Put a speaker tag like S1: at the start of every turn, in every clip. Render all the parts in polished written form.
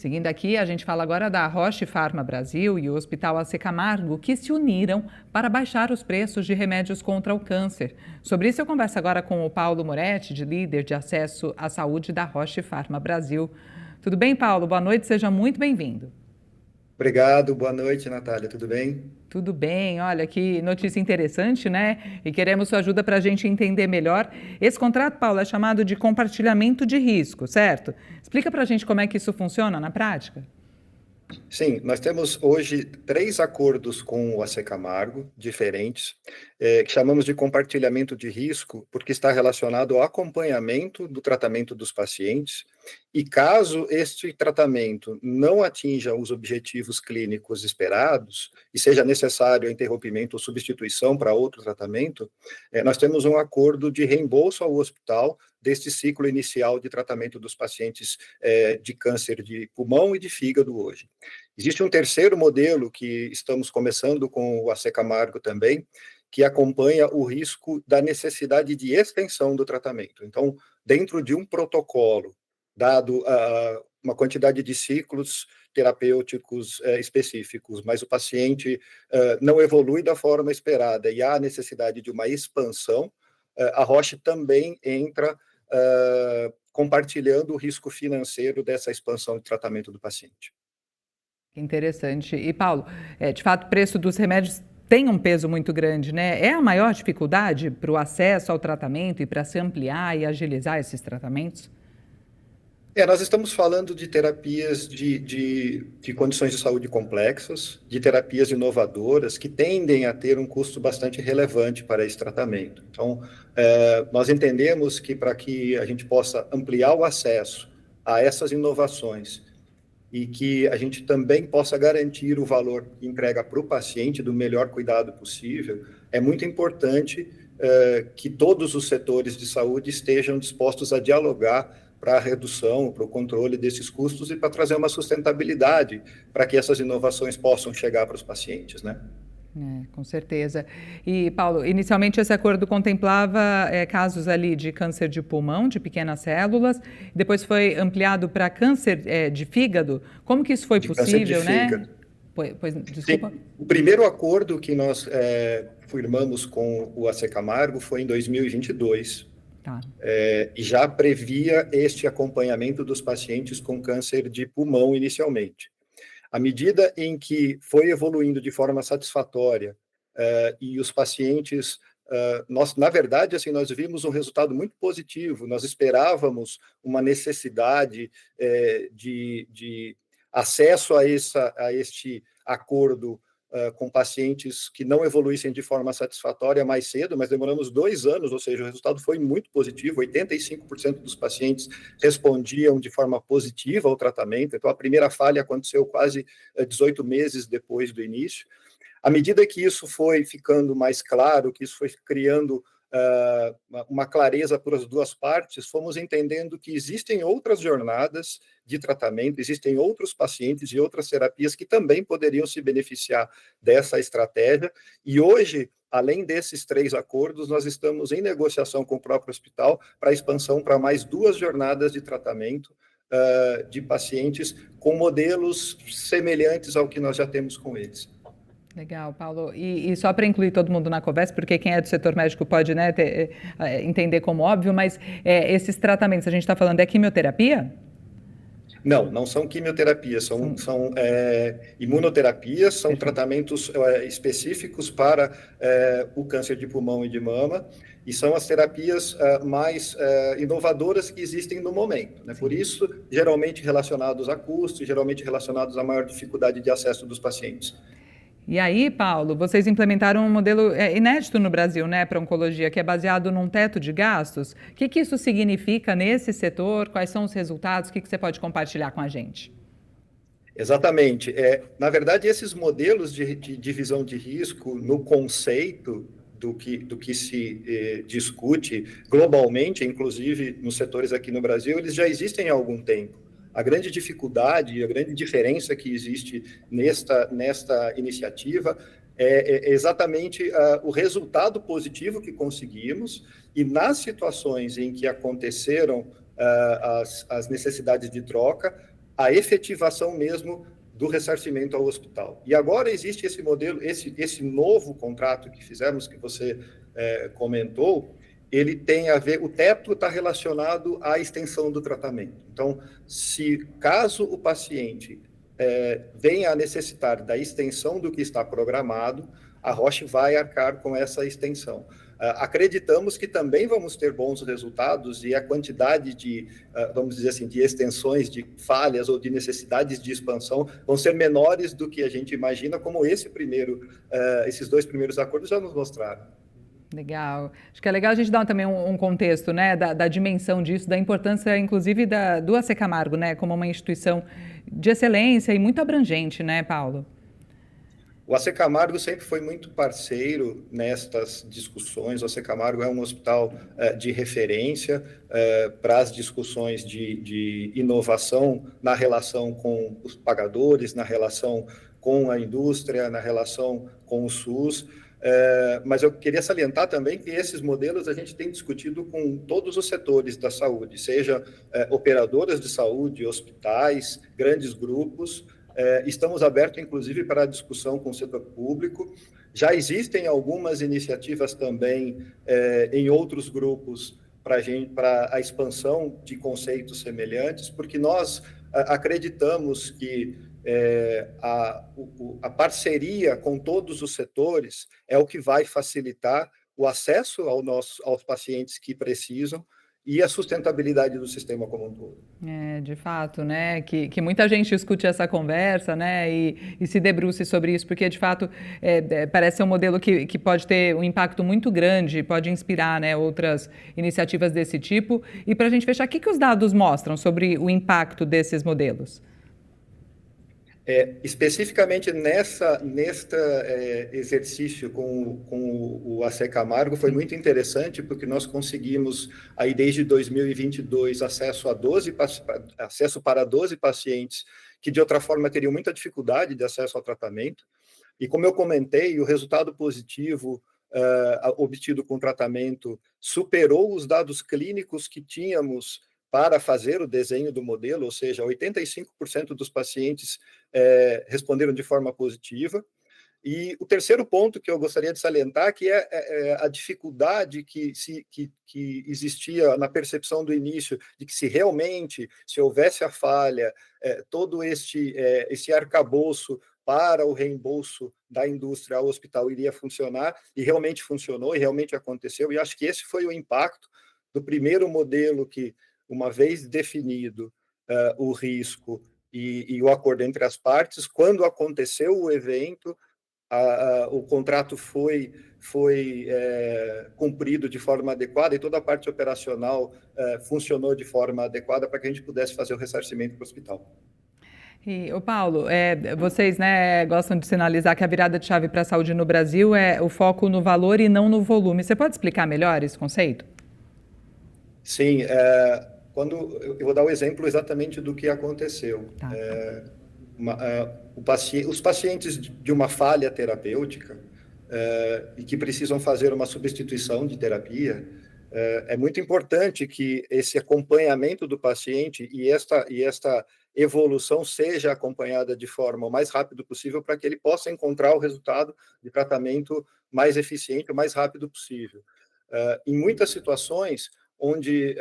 S1: Seguindo aqui, a gente fala agora da Roche Pharma Brasil e o Hospital AC Camargo, que se uniram para baixar os preços de remédios contra o câncer. Sobre isso eu converso agora com o Paulo Moretti, de líder de acesso à saúde da Roche Pharma Brasil. Tudo bem, Paulo? Boa noite, seja muito bem-vindo.
S2: Obrigado, boa noite, Natália, tudo bem?
S1: Tudo bem, olha que notícia interessante, né? E queremos sua ajuda para a gente entender melhor. Esse contrato, Paulo, é chamado de compartilhamento de risco, certo? Explica para a gente como é que isso funciona na prática.
S2: Sim, nós temos hoje 3 acordos com o AC Camargo, diferentes, que chamamos de compartilhamento de risco, porque está relacionado ao acompanhamento do tratamento dos pacientes, e caso este tratamento não atinja os objetivos clínicos esperados, e seja necessário interrompimento ou substituição para outro tratamento, nós temos um acordo de reembolso ao hospital deste ciclo inicial de tratamento dos pacientes de câncer de pulmão e de fígado hoje. Existe um terceiro modelo que estamos começando com o AC Camargo também, que acompanha o risco da necessidade de extensão do tratamento. Então, dentro de um protocolo, dado uma quantidade de ciclos terapêuticos específicos, mas o paciente não evolui da forma esperada e há necessidade de uma expansão, a Roche também entra compartilhando o risco financeiro dessa expansão de tratamento do paciente.
S1: Interessante. E, Paulo, de fato, o preço dos remédios tem um peso muito grande, né? É a maior dificuldade para o acesso ao tratamento e para se ampliar e agilizar esses tratamentos?
S2: Nós estamos falando de terapias de condições de saúde complexas, de terapias inovadoras, que tendem a ter um custo bastante relevante para esse tratamento. Então, nós entendemos que para que a gente possa ampliar o acesso a essas inovações e que a gente também possa garantir o valor que entrega para o paciente do melhor cuidado possível, é muito importante que todos os setores de saúde estejam dispostos a dialogar para a redução, para o controle desses custos e para trazer uma sustentabilidade para que essas inovações possam chegar para os pacientes, né?
S1: Com certeza. E, Paulo, inicialmente esse acordo contemplava casos ali de câncer de pulmão, de pequenas células, depois foi ampliado para câncer de fígado. Como que isso foi
S2: De câncer de
S1: possível, né?
S2: fígado.
S1: Desculpa.
S2: Sim. O primeiro acordo que nós firmamos com o AC Camargo foi em 2022.
S1: Tá.
S2: E já previa este acompanhamento dos pacientes com câncer de pulmão inicialmente. À medida em que foi evoluindo de forma satisfatória e os pacientes, na verdade, assim, nós vimos um resultado muito positivo, nós esperávamos uma necessidade de acesso a este acordo com pacientes que não evoluíssem de forma satisfatória mais cedo, mas demoramos 2 anos, ou seja, o resultado foi muito positivo, 85% dos pacientes respondiam de forma positiva ao tratamento, então a primeira falha aconteceu quase 18 meses depois do início. À medida que isso foi ficando mais claro, que isso foi criando uma clareza para as duas partes, fomos entendendo que existem outras jornadas de tratamento, existem outros pacientes e outras terapias que também poderiam se beneficiar dessa estratégia, e hoje, além desses 3 acordos, nós estamos em negociação com o próprio hospital para expansão para mais 2 jornadas de tratamento de pacientes com modelos semelhantes ao que nós já temos com eles.
S1: Legal, Paulo. E só para incluir todo mundo na conversa, porque quem é do setor médico pode, né, entender como óbvio, mas esses tratamentos, a gente está falando, é quimioterapia?
S2: Não são quimioterapias, são imunoterapias, são tratamentos específicos para o câncer de pulmão e de mama, e são as terapias mais inovadoras que existem no momento, né? Por isso, geralmente relacionados a custo, geralmente relacionados à maior dificuldade de acesso dos pacientes.
S1: E aí, Paulo, vocês implementaram um modelo inédito no Brasil, né, para oncologia, que é baseado num teto de gastos. O que isso significa nesse setor? Quais são os resultados? O que você pode compartilhar com a gente?
S2: Exatamente. Na verdade, esses modelos de divisão de risco, no conceito do que se discute globalmente, inclusive nos setores aqui no Brasil, eles já existem há algum tempo. A grande dificuldade, a grande diferença que existe nesta iniciativa é exatamente o resultado positivo que conseguimos, e nas situações em que aconteceram as necessidades de troca, a efetivação mesmo do ressarcimento ao hospital. E agora existe esse modelo, esse novo contrato que fizemos, que você comentou, ele tem a ver, o teto está relacionado à extensão do tratamento. Então, se caso o paciente venha a necessitar da extensão do que está programado, a Roche vai arcar com essa extensão. Acreditamos que também vamos ter bons resultados e a quantidade de, vamos dizer assim, de extensões, de falhas ou de necessidades de expansão vão ser menores do que a gente imagina, como esses 2 primeiros acordos já nos mostraram.
S1: Legal. Acho que é legal a gente dar também um contexto, né, da dimensão disso, da importância, inclusive, do AC Camargo, né, como uma instituição de excelência e muito abrangente, né, Paulo?
S2: O AC Camargo sempre foi muito parceiro nestas discussões. O AC Camargo é um hospital de referência para as discussões de inovação na relação com os pagadores, na relação com a indústria, na relação com o SUS. Mas eu queria salientar também que esses modelos a gente tem discutido com todos os setores da saúde, seja operadoras de saúde, hospitais, grandes grupos. Estamos abertos, inclusive, para a discussão com o setor público. Já existem algumas iniciativas também em outros grupos para a expansão de conceitos semelhantes, porque nós acreditamos que a parceria com todos os setores é o que vai facilitar o acesso aos pacientes que precisam e a sustentabilidade do sistema como um todo.
S1: De fato, né, que muita gente escute essa conversa, né, e se debruce sobre isso, porque de fato parece ser um modelo que pode ter um impacto muito grande, pode inspirar, né, outras iniciativas desse tipo. E para a gente fechar, o que os dados mostram sobre o impacto desses modelos?
S2: Especificamente neste exercício com o AC Camargo foi muito interessante, porque nós conseguimos, aí desde 2022, acesso para 12 pacientes que de outra forma teriam muita dificuldade de acesso ao tratamento. E como eu comentei, o resultado positivo obtido com o tratamento superou os dados clínicos que tínhamos para fazer o desenho do modelo, ou seja, 85% dos pacientes responderam de forma positiva. E o terceiro ponto que eu gostaria de salientar, que é a dificuldade que existia na percepção do início, de que se houvesse a falha, todo esse arcabouço para o reembolso da indústria ao hospital iria funcionar, e realmente funcionou, e realmente aconteceu, e acho que esse foi o impacto do primeiro modelo que, uma vez definido o risco e o acordo entre as partes, quando aconteceu o evento, o contrato foi cumprido de forma adequada e toda a parte operacional funcionou de forma adequada para que a gente pudesse fazer o ressarcimento para o hospital.
S1: E, Paulo, vocês, né, gostam de sinalizar que a virada de chave para a saúde no Brasil é o foco no valor e não no volume. Você pode explicar melhor esse conceito?
S2: Sim, eu vou dar o exemplo exatamente do que aconteceu.
S1: Tá.
S2: Os pacientes de uma falha terapêutica e que precisam fazer uma substituição de terapia, é muito importante que esse acompanhamento do paciente e esta evolução seja acompanhada de forma o mais rápido possível para que ele possa encontrar o resultado de tratamento mais eficiente, o mais rápido possível. Em muitas situações onde,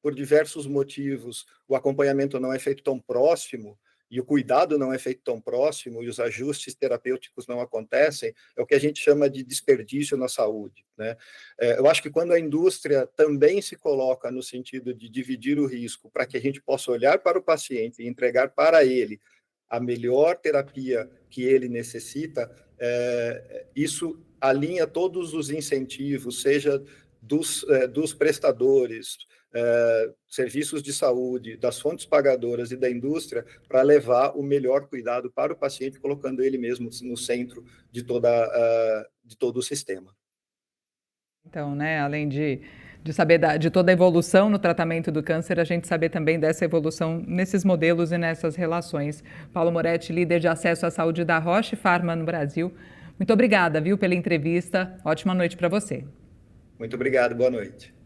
S2: por diversos motivos, o acompanhamento não é feito tão próximo, e o cuidado não é feito tão próximo, e os ajustes terapêuticos não acontecem, é o que a gente chama de desperdício na saúde, né? Eu acho que quando a indústria também se coloca no sentido de dividir o risco, para que a gente possa olhar para o paciente e entregar para ele a melhor terapia que ele necessita, isso alinha todos os incentivos, seja dos prestadores, serviços de saúde, das fontes pagadoras e da indústria, para levar o melhor cuidado para o paciente, colocando ele mesmo no centro de todo o sistema.
S1: Então, né, além de saber de toda a evolução no tratamento do câncer, a gente saber também dessa evolução nesses modelos e nessas relações. Paulo Moretti, líder de acesso à saúde da Roche Pharma no Brasil. Muito obrigada, viu, pela entrevista. Ótima noite para você.
S2: Muito obrigado, boa noite.